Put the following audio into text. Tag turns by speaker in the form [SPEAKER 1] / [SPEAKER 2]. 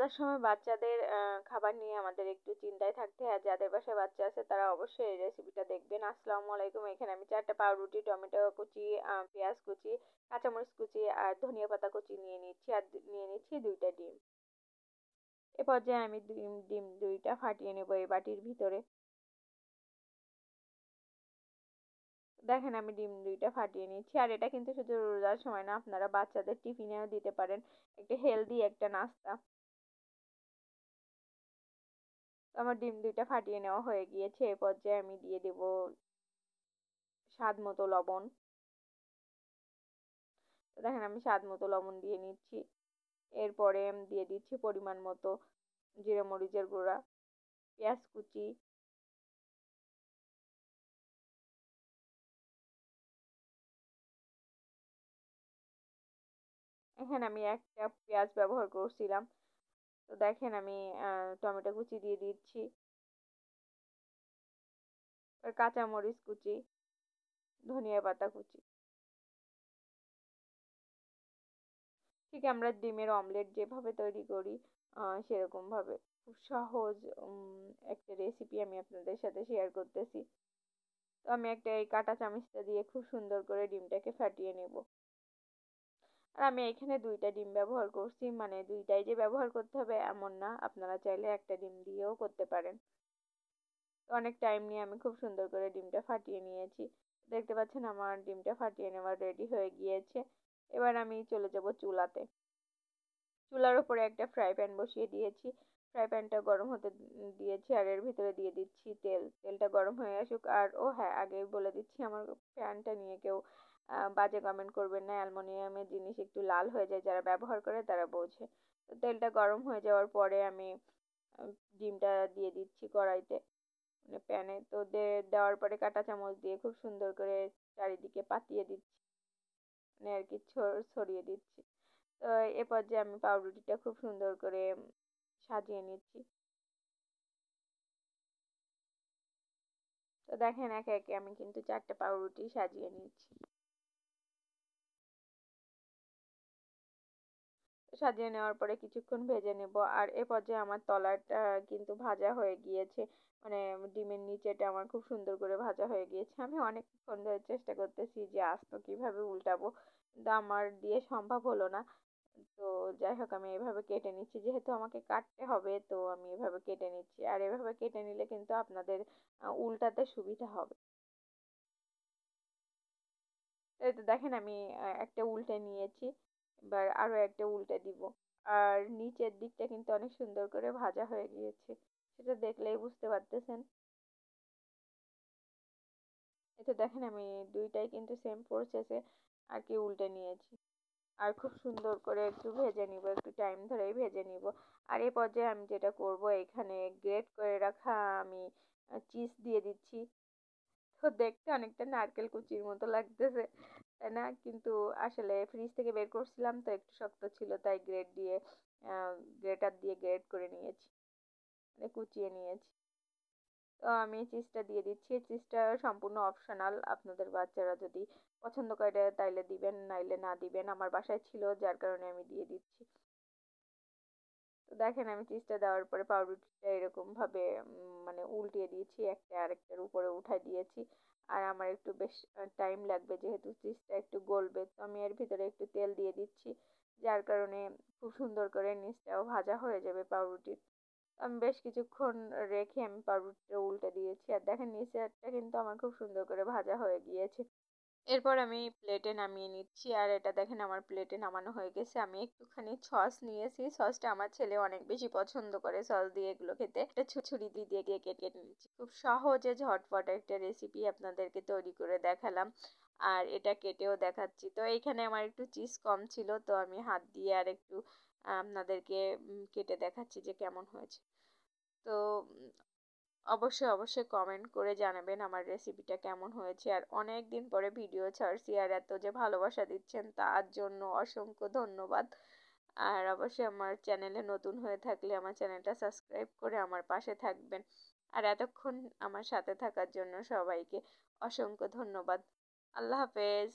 [SPEAKER 1] রোজার সময় বাচ্চাদের খাবার নিয়ে আমাদের একটু চিন্তায় থাকতে হয়। যাদের বাসায় বাচ্চা আছে তারা অবশ্যই এই রেসিপিটা দেখবেন। আসসালামু আলাইকুম। এখানে আমি 4টা পাউরুটি, টমেটো কুচি, পেঁয়াজ কুচি, কাঁচামরিচ কুচি আর ধনিয়া পাতা কুচি নিয়ে নিচ্ছি, আর নিয়ে নিচ্ছি 2টা ডিম। এ পর্যায়ে আমি ডিম 2টা ফাটিয়ে নেব এই বাটির ভিতরে। দেখেন আমি ডিম 2টা ফাটিয়ে নিচ্ছি। আর এটা কিন্তু শুধু রোজার সময় না, আপনারা বাচ্চাদের টিফিনেও দিতে পারেন, একটা হেলদি একটা নাস্তা। তো আমার ডিম 2টা ফাটিয়ে নেওয়া হয়ে গিয়েছে। এ পর্যায়ে আমি দিয়ে দেব স্বাদ মতো লবণ। তো দেখেন আমি স্বাদ মতো লবণ দিয়ে নিচ্ছি। এরপরে আমি দিয়ে দিচ্ছি পরিমাণ মতো জিরে মরিচের গুঁড়া, পেঁয়াজ কুচি, এখানে আমি একটা পেঁয়াজ ব্যবহার করছিলাম। তো দেখেন আমি টমেটো কুচি দিয়ে দিচ্ছি, আর কাঁচা মরিচ কুচি, ধনিয়া পাতা কুচি। ঠিক আমরা ডিমের অমলেট যেভাবে তৈরি করি সেরকম ভাবে খুব সহজ একটা রেসিপি আমি আপনাদের সাথে শেয়ার করতেছি। তো আমি একটা এই কাঁটা চামচটা দিয়ে খুব সুন্দর করে ডিমটাকে ফাটিয়ে নেব। আর আমি এখানে 2টা ডিম ব্যবহার করছি, মানে 2টাই যে ব্যবহার করতে হবে এমন না, আপনারা চাইলে একটা ডিম দিয়েও করতে পারেন। তো অনেক টাইম নিয়ে আমি খুব সুন্দর করে ডিমটা ফাটিয়ে নিয়েছি। দেখতে পাচ্ছেন আমার ডিমটা ফাটিয়ে নেওয়া রেডি হয়ে গিয়েছে। এবার আমি চলে যাব চুলাতে। চুলার উপরে একটা ফ্রাই প্যান বসিয়ে দিয়েছি। ফ্রাই প্যানটা গরম হতে দিয়েছি, আর এর ভিতরে দিয়ে দিচ্ছি তেল। তেলটা গরম হয়ে আসুক। আর ও হ্যাঁ, আগে বলে দিচ্ছি, আমার প্যানটা নিয়ে কেউ বাজে কমেন্ট করবেন না। অ্যালুমিনিয়ামের জিনিস একটু লাল হয়ে যায়, যারা ব্যবহার করে তারা বোঝে। তো তেলটা গরম হয়ে যাওয়ার পরে আমি ডিমটা দিয়ে দিচ্ছি কড়াইতে, মানে প্যানে। তো দেওয়ার পরে কাঁটা চামচ দিয়ে খুব সুন্দর করে চারিদিকে পাতিয়ে দিচ্ছি, মানে আর কি ছড়িয়ে দিচ্ছি। তো এ পর্যায়ে আমি পাউরুটিটা খুব সুন্দর করে সাজিয়ে নিচ্ছি। তো দেখেন একে একে আমি কিন্তু 4টা পাউরুটি সাজিয়ে নিচ্ছি। সাজিয়ে নেওয়ার পরে কিছুক্ষণ ভেজে নেব। আর এ পর্যায়ে আমার তলাটা কিন্তু ভাজা হয়ে গিয়েছে, মানে ডিমের নিচেটা আমার খুব সুন্দর করে ভাজা হয়ে গিয়েছে। আমি অনেকক্ষণ ধরে চেষ্টা করতেছি যে আস্ত কিভাবে উল্টাবো, কিন্তু আমার দিয়ে সম্ভব হলো না। তো যাই হোক, আমি এভাবে কেটে নিচ্ছি, যেহেতু আমাকে কাটতে হবে তো আমি এভাবে কেটে নিচ্ছি। আর এভাবে কেটে নিলে কিন্তু আপনাদের উল্টাতে সুবিধা হবে। এই তো দেখেন আমি একটা উল্টে নিয়েছি, এবার আরো একটা উল্টে দিব। আর নিচের দিকটা কিন্তু অনেক সুন্দর করে ভাজা হয়ে গিয়েছে, সেটা দেখলেই বুঝতে পারতেছেন। এই তো দেখেন আমি 2টাই কিন্তু সেম প্রসেসে আর কি উল্টে নিয়েছি। আর খুব সুন্দর করে একটু ভেজে নিব, একটু টাইম ধরেই ভেজে নিব। আর এই পর্যায়ে আমি যেটা করব, এখানে গ্রেট করে রাখা আমি চিজ দিয়ে দিচ্ছি। তো দেখতে অনেকটা নারকেল কুচির মতো লাগতেছে, তাই না? কিন্তু আসলে ফ্রিজ থেকে বের করছিলাম তো একটু শক্ত ছিল, তাই গ্রেটার দিয়ে গ্রেট করে নিয়েছি, মানে কুচিয়ে নিয়েছি। তো আমি চিজটা দিয়ে দিচ্ছি। চিজটা সম্পূর্ণ অপশনাল, আপনাদের বাচ্চারা যদি পছন্দ করে তাইলে দিবেন, নাইলে না দিবেন। আমার বাসায় ছিল যার কারণে আমি দিয়ে দিচ্ছি। তো দেখেন আমি চিজটা দেওয়ার পরে পাউরুটিটা এরকম ভাবে মানে উল্টিয়ে দিয়েছি, একটা আরেকটার উপরে উঠাই দিয়েছি। আর আমার একটু বেশ টাইম লাগবে, যেহেতু চিজটা একটু গলবে। তো আমি এর ভিতরে একটু তেল দিয়ে দিচ্ছি, যার কারণে খুব সুন্দর করে নিচটাও ভাজা হয়ে যাবে পাউরুটির। আমি বেশ কিছুক্ষণ রেখে আমি পাউরুটিটা উল্টে দিয়েছি। আর দেখেন নিচেরটা কিন্তু আমার খুব সুন্দর করে ভাজা হয়ে গিয়েছে। এরপর আমি প্লেটে নামিয়ে নিচ্ছি। আর এটা দেখেন আমার প্লেটে নামানো হয়ে গেছে। আমি একটুখানি সস নিয়েছি, সসটা আমার ছেলে অনেক বেশি পছন্দ করে সস দিয়ে এগুলো খেতে। একটা ছুরি দিয়ে কেটে কেটে নিচ্ছি। খুব সহজে ঝটপট একটা রেসিপি আপনাদেরকে তৈরি করে দেখালাম, আর এটা কেটেও দেখাচ্ছি। তো এইখানে আমার একটু চিজ কম ছিল, তো আমি হাত দিয়ে আর একটু আপনাদেরকে কেটে দেখাচ্ছি যে কেমন হয়েছে। তো অবশ্যই অবশ্যই কমেন্ট করে জানাবেন আমার রেসিপিটা কেমন হয়েছে। আর অনেক দিন পরে ভিডিও ছাড়ছি, আর এত যে ভালোবাসা দিচ্ছেন তার জন্য অসংখ্য ধন্যবাদ। আর অবশ্যই আমার চ্যানেলে নতুন হয়ে থাকলে আমার চ্যানেলটা সাবস্ক্রাইব করে আমার পাশে থাকবেন। আর এতক্ষণ আমার সাথে থাকার জন্য সবাইকে অসংখ্য ধন্যবাদ। আল্লাহ হাফেজ।